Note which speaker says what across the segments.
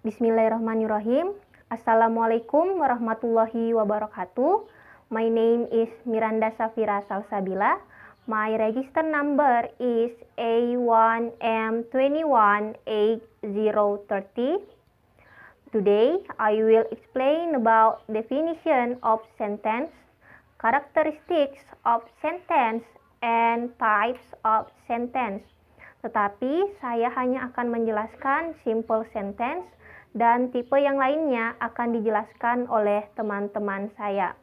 Speaker 1: Bismillahirrahmanirrahim. Assalamualaikum warahmatullahi wabarakatuh. My name is Miranda Safira Salsabila. My register number is A1M218030. Today, I will explain about definition of sentence, characteristics of sentence, and types of sentence. Tetapi saya hanya akan menjelaskan simple sentence dan tipe yang lainnya akan dijelaskan oleh teman-teman saya.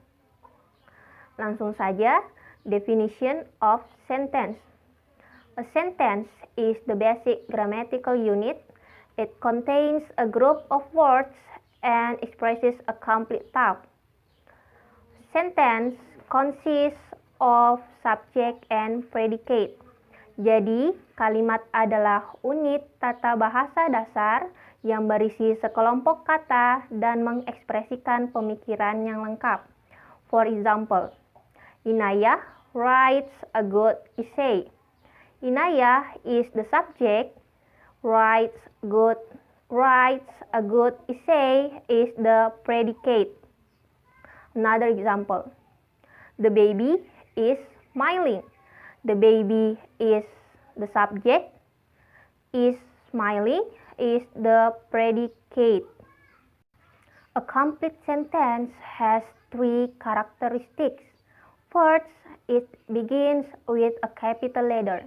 Speaker 1: Langsung saja, definition of sentence. A sentence is the basic grammatical unit. It contains a group of words and expresses a complete thought. Sentence consists of subject and predicate. Jadi, kalimat adalah unit tata bahasa dasar yang berisi sekelompok kata dan mengekspresikan pemikiran yang lengkap. For example, Inayah writes a good essay. Inayah is the subject, writes a good essay is the predicate. Another example, the baby is smiling. The baby is the subject, is smiling is the predicate. A complete sentence has three characteristics. First, it begins with a capital letter.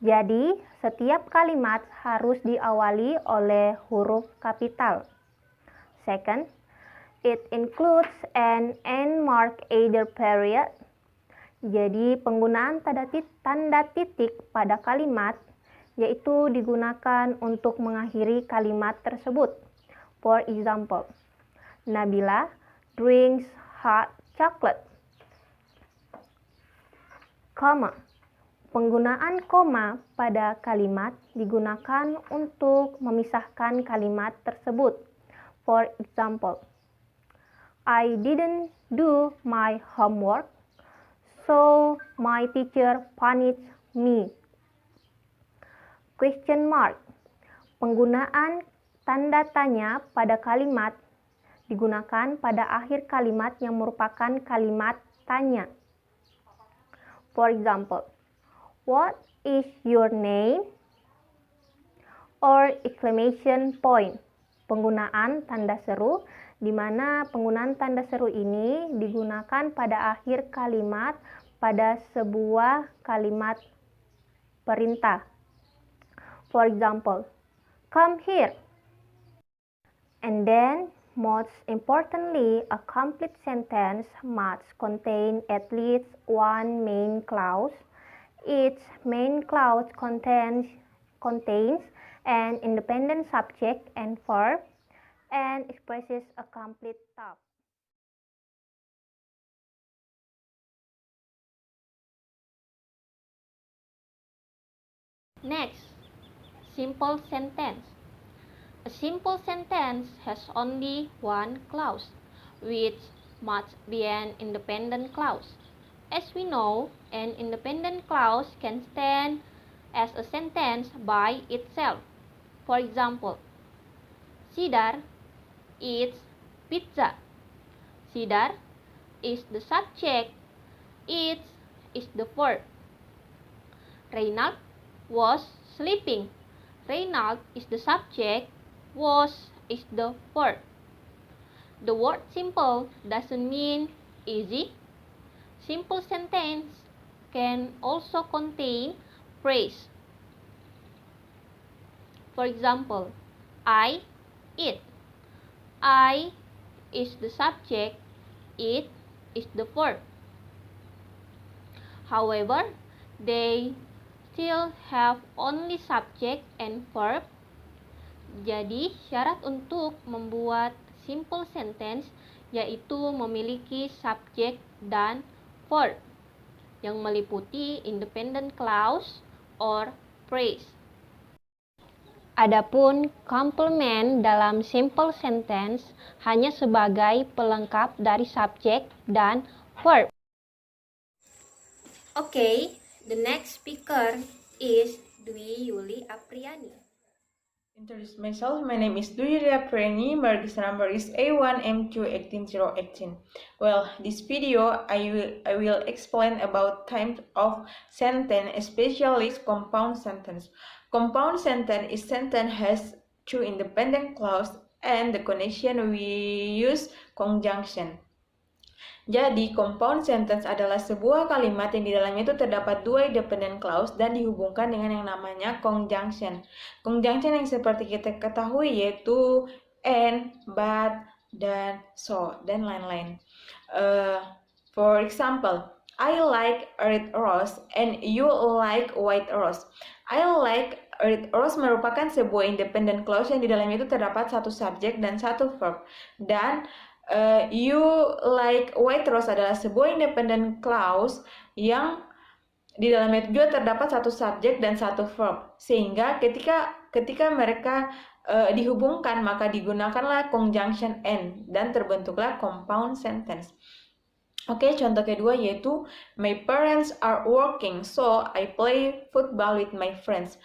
Speaker 1: Jadi, setiap kalimat harus diawali oleh huruf kapital. Second, it includes an end mark either period. Jadi, penggunaan tanda titik pada kalimat yaitu digunakan untuk mengakhiri kalimat tersebut. For example, Nabila drinks hot chocolate. Koma. Penggunaan koma pada kalimat digunakan untuk memisahkan kalimat tersebut. For example, I didn't do my homework, so my teacher punished me. Question mark. Penggunaan tanda tanya pada kalimat digunakan pada akhir kalimat yang merupakan kalimat tanya. For example, what is your name? Or exclamation point. Penggunaan tanda seru di mana penggunaan tanda seru ini digunakan pada akhir kalimat pada sebuah kalimat perintah. For example, come here. And then, most importantly, a complete sentence must contain at least one main clause. Each main clause contains an independent subject and verb and expresses a complete thought. Next, simple sentence. A simple sentence has only one clause, which must be an independent clause. As we know, an independent clause can stand as a sentence by itself. For example, Sidar eats pizza. Sidar is the subject, eats is the verb. Reynald was sleeping. Reynald is the subject, was is the verb. The word simple doesn't mean easy. Simple sentence can also contain phrase. For example, I eat. I is the subject, it is the verb. However, they still have only subject and verb. Jadi, syarat untuk membuat simple sentence yaitu memiliki subject dan verb yang meliputi independent clause or phrase. Adapun complement dalam simple sentence hanya sebagai pelengkap dari subjek dan verb. Okay, the next speaker is Dwi Yuli Apriani.
Speaker 2: Introduce myself. My name is Duyria Preni. My register number is A1M2 18018. Well, this video I will explain about types of sentence, especially compound sentence. Compound sentence is sentence has two independent clause and the connection we use conjunction. Jadi, compound sentence adalah sebuah kalimat yang di dalamnya itu terdapat dua independent clause dan dihubungkan dengan yang namanya conjunction. Conjunction yang seperti kita ketahui yaitu and, but, dan so, dan lain-lain. For example, I like red rose and you like white rose. I like red rose merupakan sebuah independent clause yang di dalamnya itu terdapat satu subjek dan satu verb. Dan you like white rose adalah sebuah independent clause yang di dalamnya juga terdapat satu subjek dan satu verb. Sehingga ketika mereka dihubungkan maka digunakanlah conjunction and dan terbentuklah compound sentence. Oke, contoh kedua yaitu my parents are working, so I play football with my friends.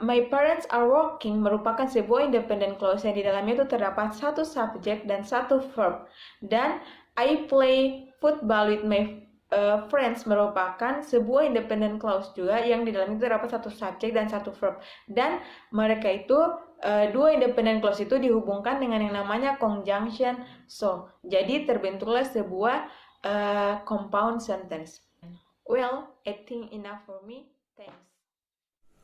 Speaker 2: My parents are working merupakan sebuah independent clause yang di dalamnya itu terdapat satu subjek dan satu verb. Dan I play football with my friends merupakan sebuah independent clause juga yang di dalamnya itu terdapat satu subjek dan satu verb. Dan mereka itu dua independent clause itu dihubungkan dengan yang namanya conjunction so. Jadi terbentuklah sebuah compound sentence. Well, I think enough for me. Thanks.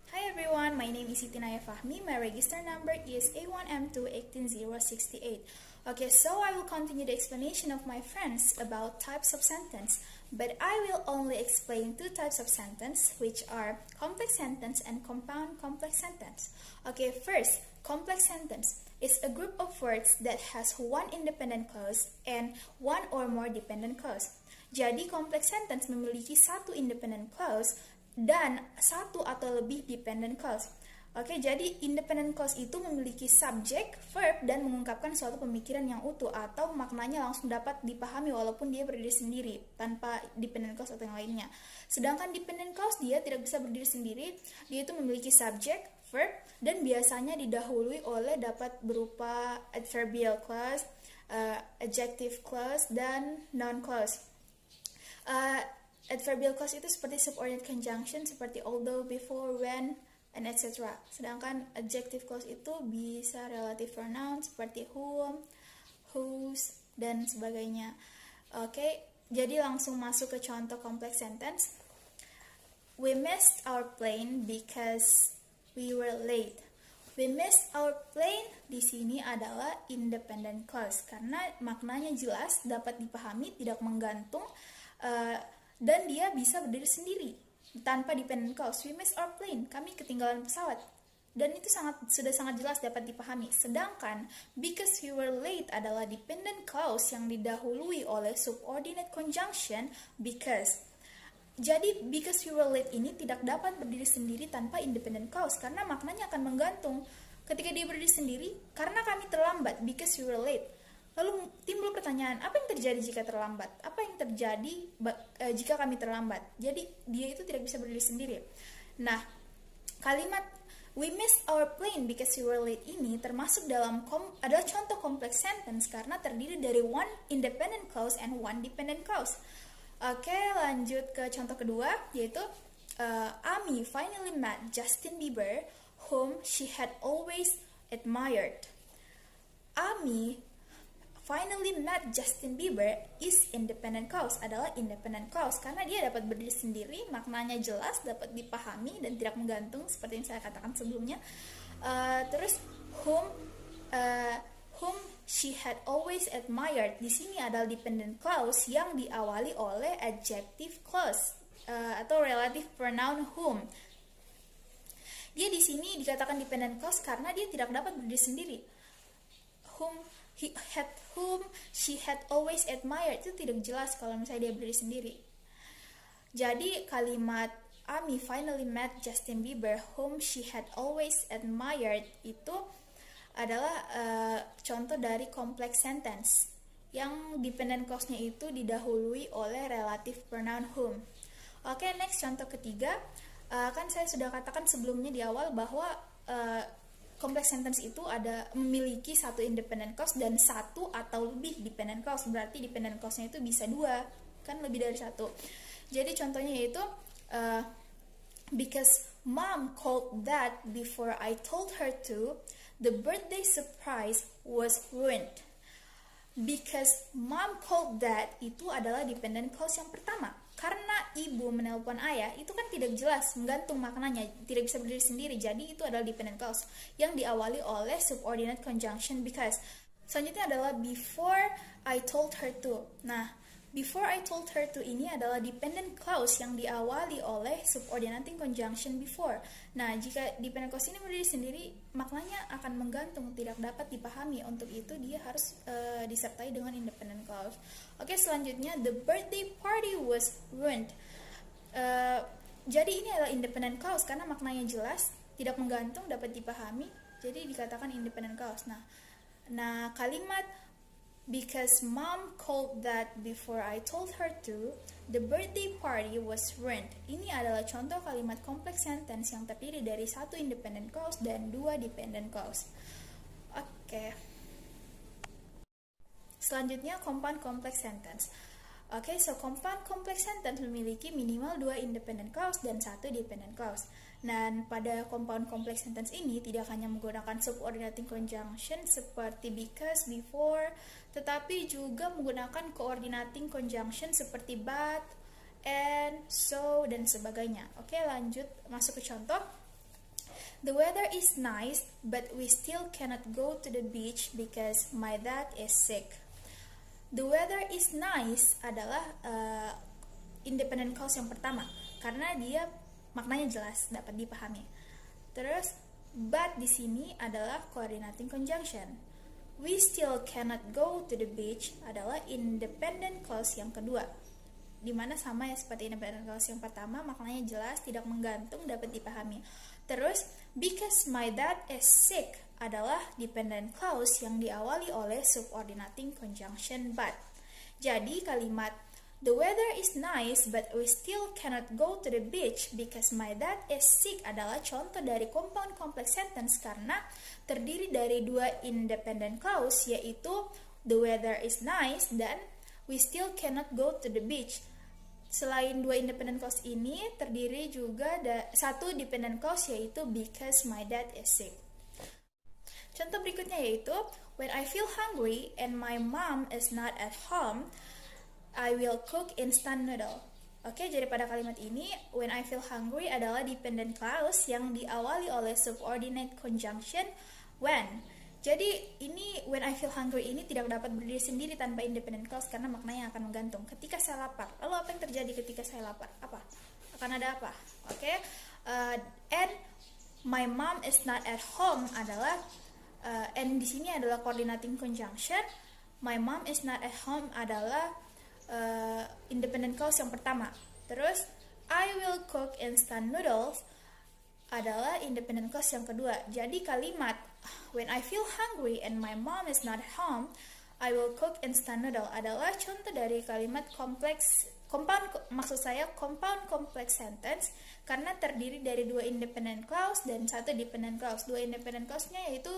Speaker 3: Hi everyone, my name is Siti Naya Fahmi. My register number is A1M2 18068. Okay, so I will continue the explanation of my friends about types of sentence, but I will only explain two types of sentence, which are complex sentence and compound complex sentence. Okay, first, complex sentence is a group of words that has one independent clause and one or more dependent clause. Jadi, complex sentence memiliki satu independent clause dan satu atau lebih dependent clause. Oke, jadi independent clause itu memiliki subjek, verb, dan mengungkapkan suatu pemikiran yang utuh atau maknanya langsung dapat dipahami walaupun dia berdiri sendiri tanpa dependent clause atau yang lainnya. Sedangkan dependent clause dia tidak bisa berdiri sendiri, dia itu memiliki subjek, verb, dan biasanya didahului oleh dapat berupa adverbial clause, adjective clause, dan noun clause. Adverbial clause itu seperti subordinate conjunction seperti although, before, when, and etc. Sedangkan adjective clause itu bisa relative pronoun seperti whom, whose, dan sebagainya. Oke, jadi langsung masuk ke contoh complex sentence. We missed our plane because we were late. We missed our plane di sini adalah independent clause karena maknanya jelas, dapat dipahami, tidak menggantung, dan dia bisa berdiri sendiri tanpa dependent clause. We missed our plane, kami ketinggalan pesawat, dan itu sudah sangat jelas dapat dipahami. Sedangkan because we were late adalah dependent clause yang didahului oleh subordinate conjunction because. Jadi because we were late ini tidak dapat berdiri sendiri tanpa independent clause karena maknanya akan menggantung. Ketika dia berdiri sendiri, karena kami terlambat, because we were late. Lalu timbul pertanyaan, apa yang terjadi jika terlambat? Apa yang terjadi jika kami terlambat? Jadi dia itu tidak bisa berdiri sendiri. Nah, kalimat we missed our plane because we were late ini termasuk dalam adalah contoh complex sentence karena terdiri dari one independent clause and one dependent clause. Oke, lanjut ke contoh kedua, yaitu Amy finally met Justin Bieber, whom she had always admired. Amy finally met Justin Bieber is independent clause, adalah independent clause karena dia dapat berdiri sendiri, maknanya jelas, dapat dipahami dan tidak menggantung seperti yang saya katakan sebelumnya. Terus whom she had always admired di sini adalah dependent clause yang diawali oleh adjective clause atau relative pronoun whom. Dia di sini dikatakan dependent clause karena dia tidak dapat berdiri sendiri. Whom she had always admired itu tidak jelas kalau misalnya dia berdiri sendiri. Jadi kalimat Amy finally met Justin Bieber whom she had always admired itu adalah contoh dari complex sentence yang dependent clause-nya itu didahului oleh relative pronoun whom. Oke, next contoh ketiga. Kan saya sudah katakan sebelumnya di awal bahwa complex sentence itu memiliki satu independent clause dan satu atau lebih dependent clause. Berarti dependent clause-nya itu bisa dua, kan lebih dari satu. Jadi contohnya yaitu because mom called that before I told her to, the birthday surprise was ruined. Because mom called that itu adalah dependent clause yang pertama. Karena ibu menelpon ayah itu kan tidak jelas, menggantung maknanya, tidak bisa berdiri sendiri. Jadi itu adalah dependent clause yang diawali oleh subordinate conjunction because. Selanjutnya adalah before I told her to. Nah, before I told her to ini adalah dependent clause yang diawali oleh subordinating conjunction before. Nah, jika dependent clause ini berdiri sendiri, maknanya akan menggantung, tidak dapat dipahami. Untuk itu dia harus disertai dengan independent clause. Oke, selanjutnya the birthday party was ruined. Jadi ini adalah independent clause karena maknanya jelas, tidak menggantung, dapat dipahami. Jadi dikatakan independent clause. Nah, kalimat because mom called that before I told her to, the birthday party was ruined. Ini adalah contoh kalimat complex sentence yang terdiri dari satu independent clause dan dua dependent clause. Oke. Selanjutnya compound complex sentence. Oke, so compound complex sentence memiliki minimal dua independent clause dan satu dependent clause. Dan pada compound complex sentence ini tidak hanya menggunakan subordinating conjunction seperti because, before, tetapi juga menggunakan coordinating conjunction seperti but, and, so, dan sebagainya. Oke, lanjut masuk ke contoh. The weather is nice, but we still cannot go to the beach because my dad is sick. The weather is nice adalah independent clause yang pertama karena dia maknanya jelas, dapat dipahami. Terus but di sini adalah coordinating conjunction. We still cannot go to the beach adalah independent clause yang kedua. Dimana sama ya seperti independent clause yang pertama, maknanya jelas, tidak menggantung, dapat dipahami. Terus because my dad is sick adalah dependent clause yang diawali oleh subordinating conjunction but. Jadi kalimat the weather is nice but we still cannot go to the beach because my dad is sick adalah contoh dari compound complex sentence karena terdiri dari dua independent clause yaitu the weather is nice dan we still cannot go to the beach. Selain dua independent clause ini terdiri juga satu dependent clause yaitu because my dad is sick. Contoh berikutnya yaitu when I feel hungry and my mom is not at home, I will cook instant noodle. Oke, jadi pada kalimat ini when I feel hungry adalah dependent clause yang diawali oleh subordinate conjunction when. Jadi ini when I feel hungry ini tidak dapat berdiri sendiri tanpa independent clause karena maknanya akan menggantung. Ketika saya lapar. Lalu apa yang terjadi ketika saya lapar? Apa? Akan ada apa? Oke. And my mom is not at home adalah and di sini adalah coordinating conjunction. My mom is not at home adalah independent clause yang pertama. Terus I will cook instant noodles adalah independent clause yang kedua. Jadi kalimat when I feel hungry and my mom is not at home, I will cook instant noodle adalah contoh dari kalimat compound complex sentence karena terdiri dari dua independent clause dan satu dependent clause. Dua independent clause-nya yaitu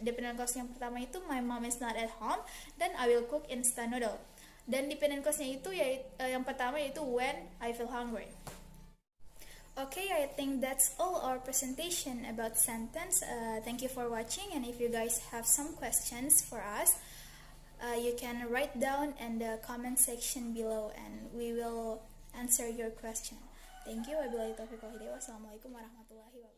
Speaker 3: dependent clause yang pertama itu my mom is not at home dan I will cook instant noodle. Dan dependent clause-nya itu yang pertama yaitu when I feel hungry. Okay, I think that's all our presentation about sentence. Thank you for watching, and if you guys have some questions for us, you can write down in the comment section below and we will answer your question. Thank you. Wabillahi taufiq wal hidayah. Wassalamualaikum warahmatullahi wabarakatuh.